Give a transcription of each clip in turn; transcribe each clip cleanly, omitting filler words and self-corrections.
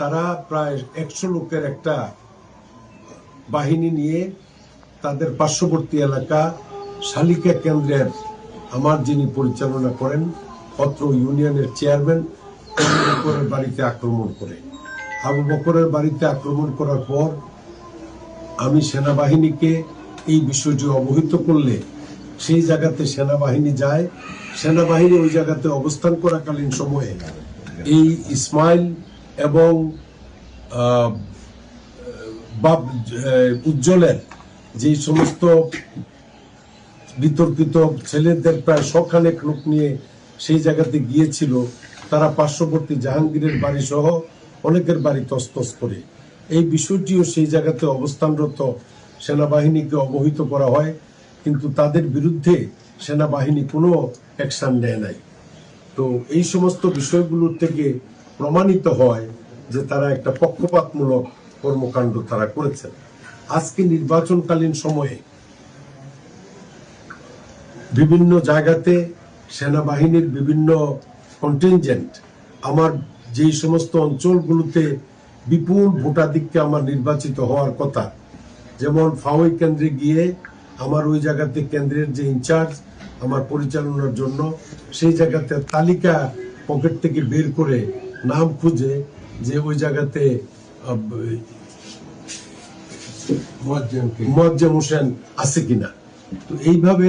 তারা প্রায় 100 লোকের একটা বাহিনী নিয়ে তাদের পার্শ্ববর্তী এলাকা শালিকা কেন্দ্রের আমার যিনি পরিচালনা করেন অত্র ইউনিয়নের চেয়ারম্যান আবু বকরের বাড়িতে আক্রমণ করে। আবু বকরের বাড়িতে আক্রমণ করার পর আমি সেনাবাহিনীকে এই বিষয়টি অবহিত করলে সেই জায়গাতে সেনাবাহিনী যায়। সেনাবাহিনী ওই জায়গাতে অবস্থান করাকালীন সময়ে এই ইসমাইল এবং উজ্জ্বলের যে সমস্ত বিতর্কিত ছেলেদের প্রায় 100 লোক নিয়ে সেই জায়গাতে গিয়েছিল, তারা পার্শ্ববর্তী জাহাঙ্গীরের বাড়ি সহ অনেকের বাড়ি তছনছ করে। এই বিষয়টিও সেই জায়গাতে অবস্থানরত সেনাবাহিনীকে অবহিত করা হয়, কিন্তু তাদের বিরুদ্ধে সেনাবাহিনী কোনো অ্যাকশন নেয় নাই। তো এই সমস্ত বিষয়গুলোর থেকে প্রমাণিত হয় যে তারা একটা পক্ষপাতমূলক কর্মকাণ্ড তারা করেছেন। আজকে নির্বাচনকালীন সময়ে বিভিন্ন জায়গাতে সেনাবাহিনীর বিভিন্ন কন্টিনজেন্ট আমার যেই সমস্ত অঞ্চলগুলোতে বিপুল ভোটাধিক্যে আমার নির্বাচিত হওয়ার কথা, যেমন ফাওয়াই কেন্দ্রে গিয়ে আমার ওই জায়গাতে কেন্দ্রের যে ইনচার্জ আমার পরিচালনার জন্য সেই জায়গাতে তালিকা পকেট থেকে বের করে নাম খুঁজে যে ওই জায়গাতে মুয়াজ্জেম হোসেন আছে কিনা। তো এইভাবে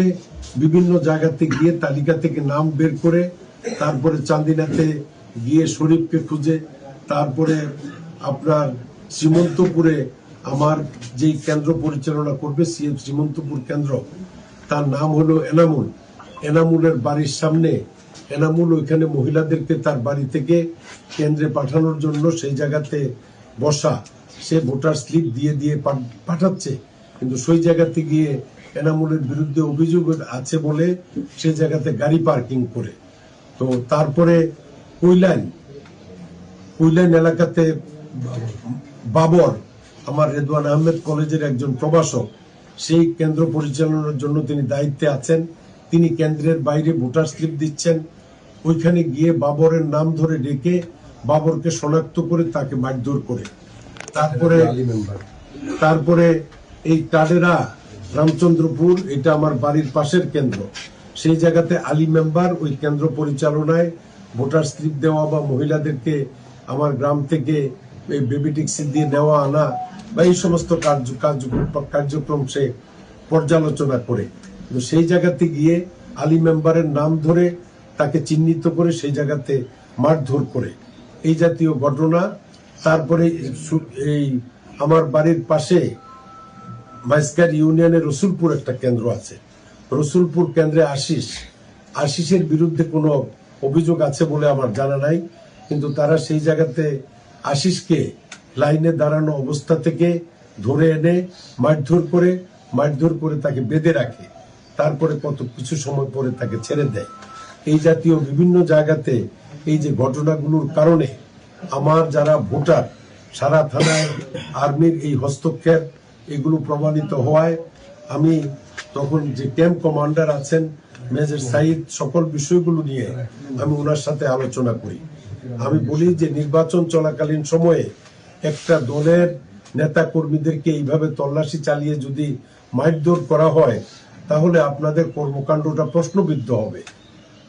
বিভিন্ন জায়গাতে গিয়ে তালিকা থেকে নাম বের করে তারপরে চান্দিনাতে গিয়ে শরীফকে খুঁজে, তারপরে আপনার শ্রীমন্তপুরে আমার যেই কেন্দ্র পরিচালনা করবে সিএম শ্রীমন্তপুর কেন্দ্র, তার নাম হলো এনামুল। এনামুলের বাড়ির সামনে এনামুল ওইখানে মহিলাদেরকে তার বাড়ি থেকে কেন্দ্রে পাঠানোর জন্য সেই জায়গাতে বসা, সে ভোটার স্লিপ দিয়ে দিয়ে পাঠাচ্ছে, কিন্তু সেই জায়গাতে গিয়ে এনামুলের বিরুদ্ধে অভিযোগ আছে বলে সেই জায়গাতে গাড়ি পার্কিং করে। তো তারপরে কুইলাইন এলাকাতে বাবর আমার রেদওয়ান আহমেদ কলেজের একজন প্রভাষক, সেই কেন্দ্র পরিচালনার জন্য তিনি দায়িত্বে আছেন, তিনি কেন্দ্রের বাইরে ভোটার স্লিপ দিচ্ছেন। ওইখানে গিয়ে বাবরের নাম ধরে ডেকে বাবরকে শনাক্ত করে তাকে মারধর করে। তারপরে এই কাডেরা রামচন্দ্রপুর, এটা আমার বাড়ির পাশের কেন্দ্র, সেই জায়গাতে আলী মেম্বার ওই কেন্দ্র পরিচালনায় ভোটার স্লিপ দেওয়া বা মহিলাদেরকে আমার গ্রাম থেকে এই বেবি ট্যাক্সি দিয়ে নেওয়া আনা বা এই সমস্ত কার্যক্রম সে পর্যালোচনা করে। তো সেই জায়গাতে গিয়ে আলী মেম্বারের নাম ধরে তাকে চিহ্নিত করে সেই জায়গাতে মারধর করে, এই জাতীয় ঘটনা। তারপরে এই আমার বাড়ির পাশে মাইজকার ইউনিয়নের রসুলপুর একটা কেন্দ্র আছে, রসুলপুর কেন্দ্রে আশিসের বিরুদ্ধে কোনো অভিযোগ আছে বলে আমার জানা নাই, কিন্তু তারা সেই জায়গাতে আশিসকে লাইনে দাঁড়ানো অবস্থা থেকে ধরে এনে মারধর করে তাকে বেঁধে রাখে, তারপরে কত কিছু সময় পরে তাকে ছেড়ে দেয়। এই জাতীয় বিভিন্ন জায়গাতে এই যে ঘটনাগুলোর কারণে আমার যারা ভোটার, সারা থানায় আর্মির এই হস্তক্ষেপ এগুলো প্রমাণিত হওয়ায় আমি তখন যে ক্যাম্প কমান্ডার আছেন মেজর সাইদ, সকল বিষয়গুলো নিয়ে আমি ওনার সাথে আলোচনা করি। আমি বলি যে নির্বাচন চলাকালীন সময়ে একটা দলের নেতা কর্মীদেরকে এইভাবে তল্লাশি চালিয়ে যদি মারধর করা হয় তাহলে আপনাদের কর্মকাণ্ডটা প্রশ্নবিদ্ধ হবে।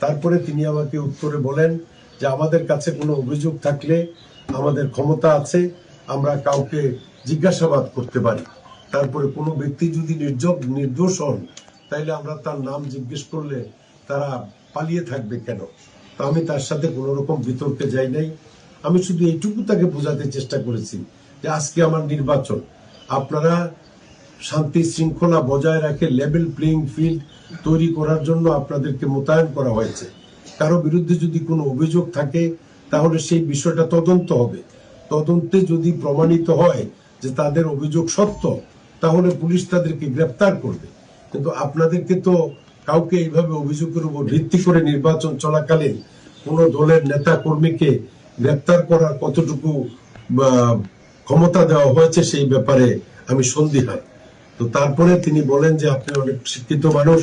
তারপরে তিনি আমাকে উত্তরে বলেন যে আমাদের কাছে কোনো অভিযোগ থাকলে আমাদের ক্ষমতা আছে, আমরা কাউকে জিজ্ঞাসাবাদ করতে পারি। তারপরে কোনো ব্যক্তি যদি নির্দোষ হন তাইলে আমরা তার নাম জিজ্ঞেস করলে তারা পালিয়ে থাকবে কেন? তো আমি তার সাথে কোনো রকম বিতর্কে যাই নাই। আমি শুধু এইটুকু তাকে বোঝাতে চেষ্টা করেছি যে আজকে আমার নির্বাচন, আপনারা শান্তি শৃঙ্খলা বজায় রাখে লেভেল প্লেইং ফিল্ড তৈরি করার জন্য আপনাদেরকে মোতায়েন করা হয়েছে। কারো বিরুদ্ধে যদি কোনো অভিযোগ থাকে তাহলে সেই বিষয়টা তদন্ত হবে। তদন্তে যদি প্রমাণিত হয় যে তাদের অভিযোগ সত্য তাহলে পুলিশ তাদেরকে গ্রেফতার করবে। কিন্তু আপনাদেরকে তো কাউকে এইভাবে অভিযোগের উপর ভিত্তি করে নির্বাচন চলাকালীন কোন দলের নেতা কর্মীকে গ্রেফতার করার কতটুকু ক্ষমতা দেওয়া হয়েছে সেই ব্যাপারে আমি সন্দিহান। তো তারপরে তিনি বলেন যে আপনি অনেক শিক্ষিত মানুষ,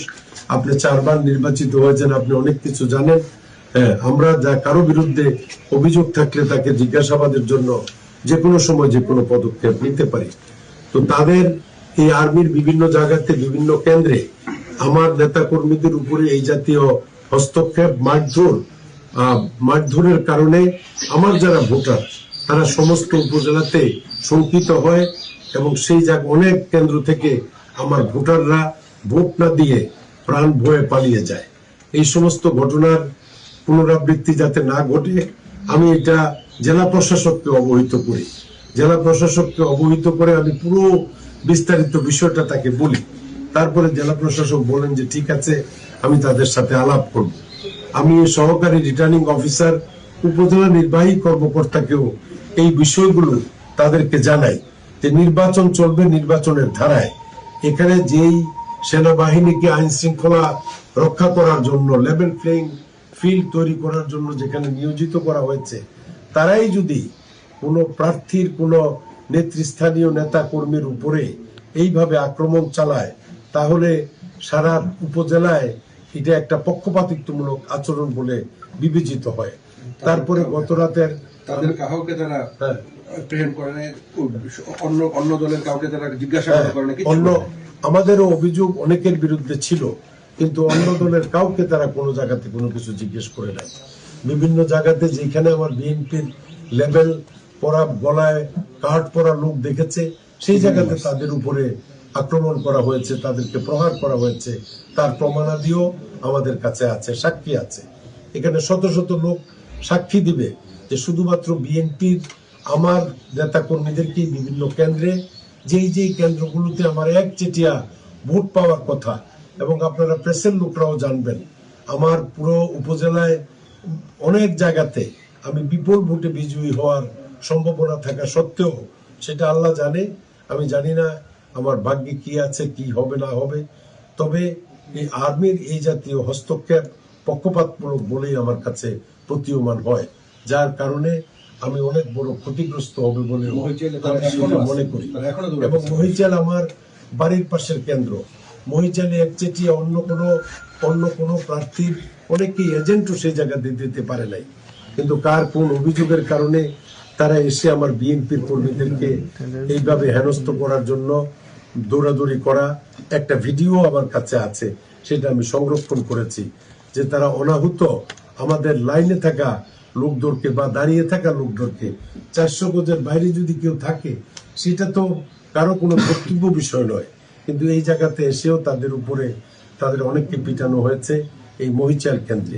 আপনি 4 বার নির্বাচিত হয়েছেন, আপনি অনেক কিছু জানেন। হ্যাঁ, আমরা যা কারো বিরুদ্ধে অভিযোগ থাকলে তাকে জিজ্ঞাসাবাদের জন্য যে কোনো সময় যে কোনো পদক্ষেপ নিতে পারি। তো তাদের এই আর্মির বিভিন্ন জায়গাতে বিভিন্ন কেন্দ্রে আমার নেতা কর্মীদের উপরে এই জাতীয় হস্তক্ষেপ মারধরের কারণে আমার যারা ভোটার তারা সমস্ত উপজেলাতে শঙ্কিত হয় এবং সেই জায়গা অনেক কেন্দ্র থেকে আমার ভোটাররা ভোট না দিয়ে প্রাণ ভয়ে পালিয়ে যায়। এই সমস্ত ঘটনার পুনরাবৃত্তি যাতে না ঘটে আমি এটা জেলা প্রশাসককে অবহিত করি। জেলা প্রশাসককে অবহিত করে আমি পুরো বিস্তারিত বিষয়টা তাকে বলি। তারপরে জেলা প্রশাসক বলেন যে ঠিক আছে, আমি তাদের সাথে আলাপ করব। আমি সহকারী রিটার্নিং অফিসার উপজেলা নির্বাহী কর্মকর্তাকেও এই বিষয়গুলো তাদেরকে জানাই যে নির্বাচন চলবে নির্বাচনের ধারায়। এখানে যেই সেনাবাহিনীকে আইন শৃঙ্খলা রক্ষা করার জন্য লেভেল প্লেইং ফিল্ড তৈরি করার জন্য যেখানে নিয়োজিত করা হয়েছে, তারাই যদি কোনো প্রার্থীর কোনো নেতৃস্থানীয় নেতা কর্মীর উপরে এইভাবে আক্রমণ চালায় তাহলে সারা উপজেলায় এটা একটা পক্ষপাতিত্বমূলক আচরণ বলে বিবেচিত হয়। তারপরে গত রাতের তাদের কাউকে তারা প্রেরণ করে না, অন্য দলের কাউকে তারা জিজ্ঞাসা করে না, অন্য আমাদেরও অভিযোগ অনেকের বিরুদ্ধে ছিল, কিন্তু অন্য দলের কাউকে তারা কোনো জায়গাতে কোনো কিছু জিজ্ঞেস করে নাই। বিভিন্ন জায়গাতে যেখানে আমার বিএনপির লেভেল পরা গলায় কার্ড পরা লোক দেখেছে সেই জায়গাতে তাদের উপরে আক্রমণ করা হয়েছে, তাদেরকে প্রহার করা হয়েছে। তার প্রমাণাদিও আমাদের কাছে আছে, সাক্ষী আছে। এখানে শত শত লোক সাক্ষী দিবে যে শুধুমাত্র বিএনপির আমার নেতা কর্মীদেরকে বিভিন্ন কেন্দ্রে যেই কেন্দ্রগুলোতে আমার একচেটিয়া ভোট পাওয়ার কথা, এবং আপনারা প্রেসের লোকরাও জানবেন আমার পুরো উপজেলায় অনেক জায়গাতে আমি বিপুল ভোটে বিজয়ী হওয়ার সম্ভাবনা থাকা সত্ত্বেও সেটা আল্লাহ জানে, আমি জানি না আমার ভাগ্যে কি আছে, কি হবে না হবে। তবে এই আর্মির এই জাতীয় হস্তক্ষেপ পক্ষপাতমূলক বলেই আমার কাছে প্রতীয়মান হয়, যার কারণে আমি অনেক বড় ক্ষতিগ্রস্ত হবে বলে মনে করি। এবং মহিচাল আমার বাড়ির পাশের কেন্দ্র। মহিচালে একচেটিয়া অন্য কোনো প্রার্থীর অনেকেই এজেন্টও সেই জায়গাতে দিতে পারে নাই, কিন্তু কার কোন অভিযোগের কারণে তারা এসে আমার বিএনপির কর্মীদেরকে এইভাবে হেনস্থ করার জন্য দৌড়াদৌড়ি করা একটা ভিডিও আমার কাছে আছে, সেটা আমি সংরক্ষণ করেছি। যে তারা অনাহুত আমাদের লাইনে থাকা লোকদেরকে বা দাঁড়িয়ে থাকা লোকদেরকে 400 গজের বাইরে যদি কেউ থাকে সেটা তো কারো কোনো কর্তব্য বিষয় নয়, কিন্তু এই জায়গাতে এসেও তাদের উপরে তাদের অনেককে পিটানো হয়েছে এই মহিচাল কেন্দ্রে।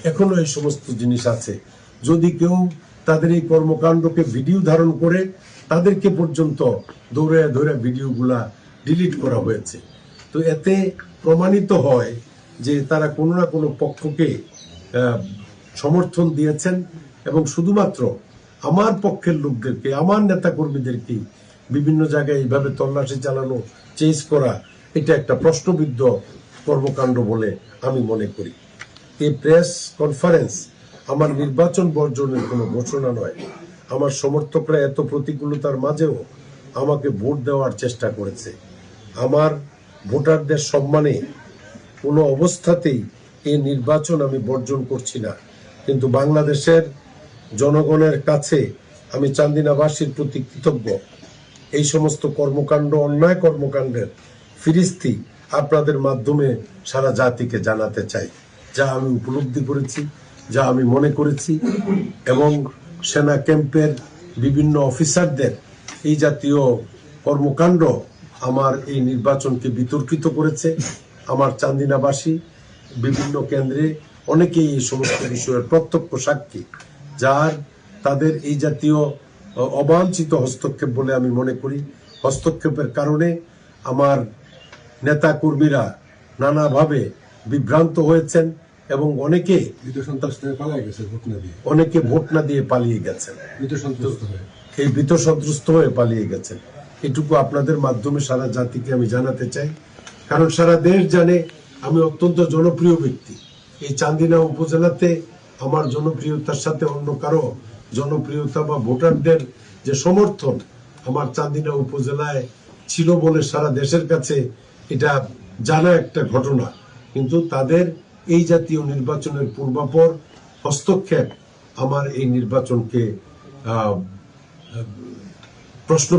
এখনো এই সমস্ত জিনিস আছে। যদি কেউ তাদের এই কর্মকাণ্ডকে ভিডিও ধারণ করে তাদেরকে পর্যন্ত দৌড়ে ধরে ভিডিওগুলা ডিলিট করা হয়েছে। তো এতে প্রমাণিত হয় যে তারা কোনো না কোনো পক্ষকে সমর্থন দিয়েছেন এবং শুধুমাত্র আমার পক্ষের লোকদেরকে, আমার নেতা কর্মীদেরকে বিভিন্ন জায়গায় এইভাবে তল্লাশি চালানো, চেঞ্জ করা, এটা একটা প্রশ্নবিদ্ধ কর্মকাণ্ড বলে আমি মনে করি। এই প্রেস কনফারেন্স আমার নির্বাচন বর্জনের কোনো ঘোষণা নয়। আমার সমর্থকরা এত প্রতিকূলতার মাঝেও আমাকে ভোট দেওয়ার চেষ্টা করেছে। আমার ভোটারদের সম্মানে কোনো অবস্থাতেই এই নির্বাচন আমি বর্জন করছি না, কিন্তু বাংলাদেশের জনগণের কাছে আমি চান্দিনাবাসীর প্রতি কৃতজ্ঞ। এই সমস্ত কর্মকাণ্ড, অন্যায় কর্মকাণ্ডের ফিরিস্তি আপনাদের মাধ্যমে সারা জাতিকে জানাতে চাই, যা আমি উপলব্ধি করেছি, যা আমি মনে করেছি। এবং সেনা ক্যাম্পের বিভিন্ন অফিসারদের এই জাতীয় কর্মকাণ্ড আমার এই নির্বাচনকে বিতর্কিত করেছে। আমার চান্দিনাবাসী বিভিন্ন কেন্দ্রে অনেকেই এই সমস্ত বিষয়ের প্রত্যক্ষ সাক্ষী, যার তাদের এই জাতীয় অবাঞ্ছিত হস্তক্ষেপ বলে আমি মনে করি। হস্তক্ষেপের কারণে আমার নেতা কর্মীরা নানাভাবে বিভ্রান্ত হয়েছেন এবং অনেকে ভোট না দিয়ে পালিয়ে গেছেন, এই ভীত সন্ত্রস্ত হয়ে পালিয়ে গেছেন। এটুকু আপনাদের মাধ্যমে সারা জাতিকে আমি জানাতে চাই, কারণ সারা দেশ জানে আমি অত্যন্ত জনপ্রিয় ব্যক্তি। এই চান্দিনা উপজেলাতে আমার জনপ্রিয়তার সাথে অন্য কারো জনপ্রিয়তা বা ভোটারদের যে সমর্থন আমার চান্দিনা উপজেলায় ছিল বলে সারা দেশের কাছে এটা জানা একটা ঘটনা। কিন্তু তাদের এই জাতীয় নির্বাচনের পূর্বাপর হস্তক্ষেপ আমার এই নির্বাচনকে প্রশ্ন